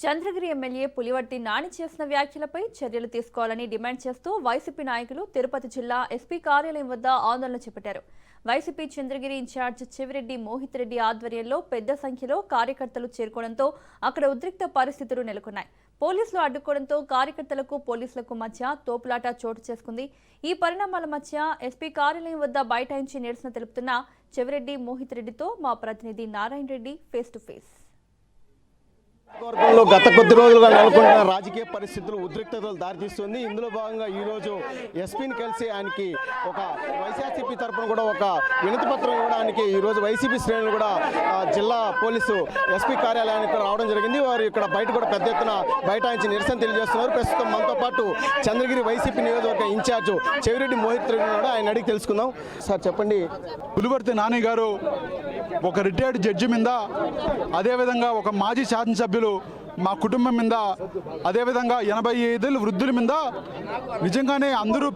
Chandragiri MLA Pulivarthi Nani చేసిన వ్యాఖ్యలపై చర్యలు తీసుకోవాలని డిమాండ్ చేస్తూ వైసీపీ నాయకులు తిరుపతి జిల్లా ఎస్పీ కార్యాలయం వద్ద ఆందోళన చేపట్టారు. వైసీపీ చంద్రగిరి ఇన్ఛార్జ్ చెవిరెడ్డి మోహిత్ రెడ్డి ఆధ్వర్యంలో పెద్ద సంఖ్యలో కార్యకర్తలు చేరుకోవడంతో అక్కడ ఉద్రిక్త పరిస్థితులు నెలకొన్నాయి. పోలీసులు అడ్డుకోవడంతో కార్యకర్తలకు పోలీసులకు మధ్య తోపులాట చోటు చేసుకుంది. ఈ పరిణామాల మధ్య ఎస్పీ కార్యాలయం వద్ద బైఠాయించి నిరసన తెలుపుతున్న చెవిరెడ్డి మోహిత్ రెడ్డితో మా ప్రతినిధి Narayana Reddy face to face. వర్గంలో గత కొద్ది రోజులుగా నెలకొంటున్న రాజకీయ పరిస్థితులు ఉద్రిక్తతలు దారితీస్తుంది. ఇందులో భాగంగా ఈరోజు ఎస్పీని కలిసి ఆయనకి ఒక వైఎస్ఆర్సీపీ తరఫున కూడా ఒక వినతి పత్రం ఇవ్వడానికి ఈరోజు వైసీపీ శ్రేణులు కూడా జిల్లా పోలీసు ఎస్పీ కార్యాలయానికి రావడం జరిగింది. వారు ఇక్కడ బయట కూడా పెద్ద ఎత్తున బైఠాయించి నిరసన తెలియజేస్తున్నారు. ప్రస్తుతం మనతో పాటు చంద్రగిరి వైసీపీ నియోజకవర్గ ఇన్ఛార్జ్ చెవిరెడ్డి మోహిత్ రెడ్డి కూడా ఆయన అడిగి తెలుసుకుందాం. సార్ చెప్పండి, పులివర్తి నాని గారు ఒక రిటైర్డ్ జడ్జి మీద, అదేవిధంగా ఒక మాజీ శాసనసభ్యులు మా కుటుంబం మీద, అదేవిధంగా 85 వృద్ధుల మీద నిజంగానే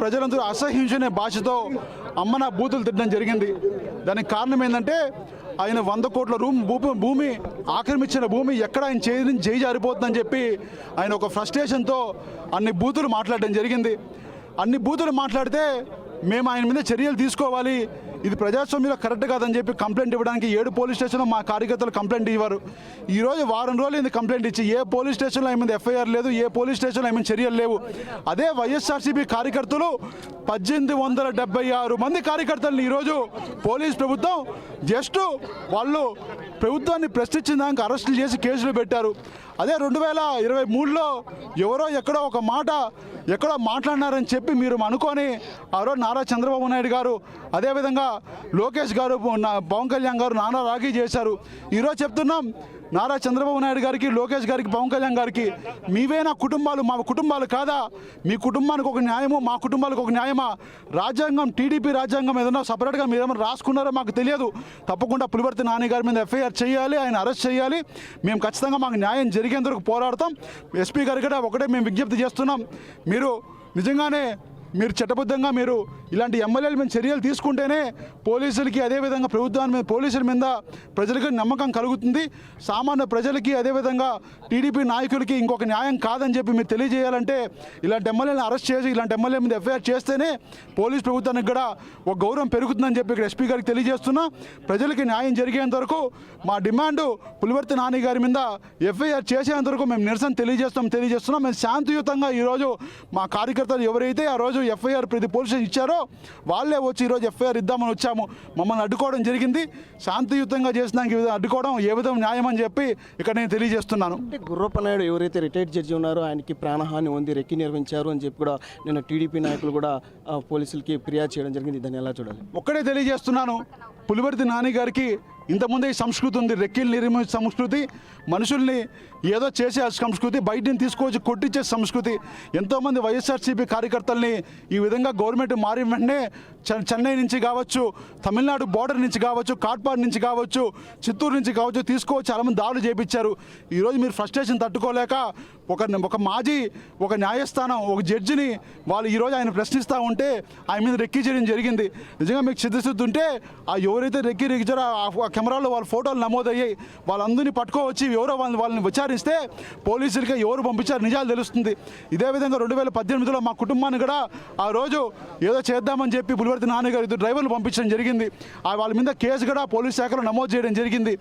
ప్రజలందరూ అసహించుకునే భాషతో అమ్మన బూతులు తిట్టడం జరిగింది. దానికి కారణం ఏంటంటే ఆయన 100 కోట్ల భూమి ఆక్రమించిన భూమి ఎక్కడ ఆయన చేయి జారిపోతుందని చెప్పి ఆయన ఒక ఫ్రస్ట్రేషన్తో అన్ని బూతులు మాట్లాడడం జరిగింది. అన్ని బూతులు మాట్లాడితే మేము ఆయన మీద చర్యలు తీసుకోవాలి, ఇది ప్రజాస్వామ్యంలో కరెక్ట్ కాదని చెప్పి కంప్లైంట్ ఇవ్వడానికి 7 పోలీస్ స్టేషన్లో మా కార్యకర్తలు కంప్లైంట్ ఇవ్వరు. ఈరోజు వారం రోజులు ఇది కంప్లైంట్ ఇచ్చి ఏ పోలీస్ స్టేషన్లో ఆయన మీద ఎఫ్ఐఆర్ లేదు, ఏ పోలీస్ స్టేషన్లో ఆయన చర్యలు లేవు. అదే వైఎస్ఆర్సీపీ కార్యకర్తలు 1876 మంది కార్యకర్తలను ఈరోజు పోలీస్ ప్రభుత్వం జస్ట్ వాళ్ళు ప్రభుత్వాన్ని ప్రశ్నించిన దానికి అరెస్టులు చేసి కేసులు పెట్టారు. అదే 2023లో ఎవరో ఎక్కడో ఒక మాట ఎక్కడో మాట్లాడినారని చెప్పి మీరు అనుకొని ఆ రోజు నారా చంద్రబాబు నాయుడు గారు, అదేవిధంగా లోకేష్ గారు, పవన్ కళ్యాణ్ గారు నానా రాగీ చేశారు. ఈరోజు చెప్తున్నాం, నారా చంద్రబాబు నాయుడు గారికి, లోకేష్ గారికి, పవన్ కళ్యాణ్ గారికి, మీవేనా కుటుంబాలు, మా కుటుంబాలు కాదా? మీ కుటుంబానికి ఒక న్యాయము, మా కుటుంబాలకు ఒక న్యాయమా? రాజ్యాంగం, టీడీపీ రాజ్యాంగం ఏదైనా సపరేట్గా మీరు ఏమైనా రాసుకున్నారో మాకు తెలియదు. తప్పకుండా పులివర్తి నాని గారి మీద ఎఫ్ఐఆర్ చేయాలి, ఆయన అరెస్ట్ చేయాలి. మేము ఖచ్చితంగా మాకు న్యాయం జరిగేందుకు పోరాడతాం. ఎస్పీ గారికి కూడా ఒకటే మేము విజ్ఞప్తి చేస్తున్నాం, మీరు నిజంగానే మీరు చట్టబద్ధంగా మీరు ఇలాంటి ఎమ్మెల్యేల మీద చర్యలు తీసుకుంటేనే పోలీసులకి, అదేవిధంగా ప్రభుత్వాన్ని మీద, పోలీసుల మీద ప్రజలకు నమ్మకం కలుగుతుంది. సామాన్య ప్రజలకి, అదేవిధంగా టీడీపీ నాయకులకి ఇంకొక న్యాయం కాదని చెప్పి మీరు తెలియజేయాలంటే ఇలాంటి ఎమ్మెల్యేలను అరెస్ట్ చేసి ఇలాంటి ఎమ్మెల్యే మీద ఎఫ్ఐఆర్ చేస్తేనే పోలీస్ ప్రభుత్వానికి కూడా ఒక గౌరవం పెరుగుతుందని చెప్పి ఇక్కడ ఎస్పీ గారికి తెలియజేస్తున్నా. ప్రజలకి న్యాయం జరిగేంత వరకు మా డిమాండు పులివర్తి నాని గారి మీద ఎఫ్ఐఆర్ చేసేంత వరకు మేము నిరసన తెలియజేస్తున్నాం. మేము శాంతియుతంగా ఈరోజు మా కార్యకర్తలు ఎవరైతే ఆ రోజు ఎఫ్ఐఆర్ ప్రతి పోలీసు ఇచ్చారో వాళ్ళే వచ్చి ఈరోజు ఎఫ్ఐఆర్ ఇద్దామని వచ్చాము. మమ్మల్ని అడ్డుకోవడం జరిగింది. శాంతియుతంగా చేసినాక అడ్డుకోవడం ఏ విధంగా న్యాయం అని చెప్పి ఇక్కడ నేను తెలియజేస్తున్నాను. గుర్రప్పనాయుడు ఎవరైతే రిటైర్డ్ జడ్జి ఉన్నారో ఆయనకి ప్రాణహాని ఉంది, రెక్కి నిర్వహించారు అని చెప్పి కూడా నిన్న టీడీపీ నాయకులు కూడా పోలీసులకి ఫిర్యాదు చేయడం జరిగింది. దాన్ని ఎలా చూడాలి? ఒక్కడే తెలియజేస్తున్నాను, పులివర్తి నాని గారికి ఇంతకుముందే ఈ సంస్కృతి ఉంది, రెక్కీలు నిర్మించే సంస్కృతి, మనుషుల్ని ఏదో చేసే సంస్కృతి, బయటని తీసుకొచ్చి కొట్టించే సంస్కృతి. ఎంతోమంది వైఎస్ఆర్సీపీ కార్యకర్తల్ని ఈ విధంగా గవర్నమెంట్ మారిన వెంటనే చెన్నై నుంచి కావచ్చు, తమిళనాడు బోర్డర్ నుంచి కావచ్చు, కాట్పాడ్ నుంచి కావచ్చు, చిత్తూరు నుంచి కావచ్చు తీసుకొచ్చి చాలామంది దాడులు చేయించారు. ఈరోజు మీరు ఫ్రస్ట్రేషన్ తట్టుకోలేక ఒక మాజీ ఒక న్యాయస్థానం ఒక జడ్జిని వాళ్ళు ఈరోజు ఆయన ప్రశ్నిస్తూ ఉంటే ఆయన మీద రెక్కీ చేయడం జరిగింది. నిజంగా మీకు చిత్తశుద్ధి ఉంటే ఆ ఎవరైతే రెక్కీ రెక్కిచారో ఆ కెమెరాలో వాళ్ళ ఫోటోలు నమోదయ్యాయి, వాళ్ళందరినీ పట్టుకోవచ్చి ఎవరో వాళ్ళని విచారిస్తే పోలీసులకి ఎవరు పంపించారు నిజాలు తెలుస్తుంది. ఇదే విధంగా 2018లో మా కుటుంబాన్ని కూడా ఆ రోజు ఏదో చేద్దామని చెప్పి పులివర్తి నాని గారు 2 డ్రైవర్లు పంపించడం జరిగింది. వాళ్ళ మీద కేసు కూడా పోలీస్ శాఖలో నమోదు చేయడం జరిగింది.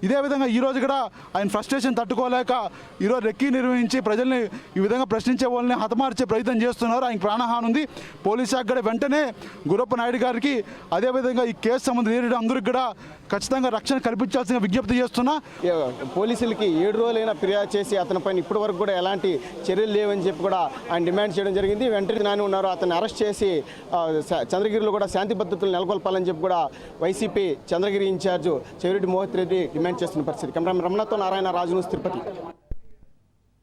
ఇదే విధంగా ఈరోజు కూడా ఆయన ఫ్రస్ట్రేషన్ తట్టుకోలేక ఈరోజు రెక్కీ నిర్వహించి ప్రజల్ని ఈ విధంగా ప్రశ్నించే వాళ్ళని హతమార్చే ప్రయత్నం చేస్తున్నారు. ఆయన ప్రాణహాని ఉంది. పోలీస్ శాఖ కూడా వెంటనే గుర్రప్పనాయుడు గారికి, అదేవిధంగా ఈ కేసు సంబంధించిన అందరికి కూడా ఖచ్చితంగా రక్షణ కల్పించాల్సిన విజ్ఞప్తి చేస్తున్నా. పోలీసులకి 7 రోజులైనా ఫిర్యాదు చేసి అతనిపైన ఇప్పటి వరకు కూడా ఎలాంటి చర్యలు లేవని చెప్పి కూడా ఆయన డిమాండ్ చేయడం జరిగింది. వెంటనే నాని ఉన్నారు, అతన్ని అరెస్ట్ చేసి చంద్రగిరిలో కూడా శాంతి భద్రతలు నెలకొల్పాలని చెప్పి కూడా వైసీపీ చంద్రగిరి ఇన్ఛార్జ్ చెవిరెడ్డి మోహిత్ రెడ్డి డిమాండ్ చేస్తున్న పరిస్థితి. కెమెరామెన్ రమణతో నారాయణ రాజు, తిరుపతి.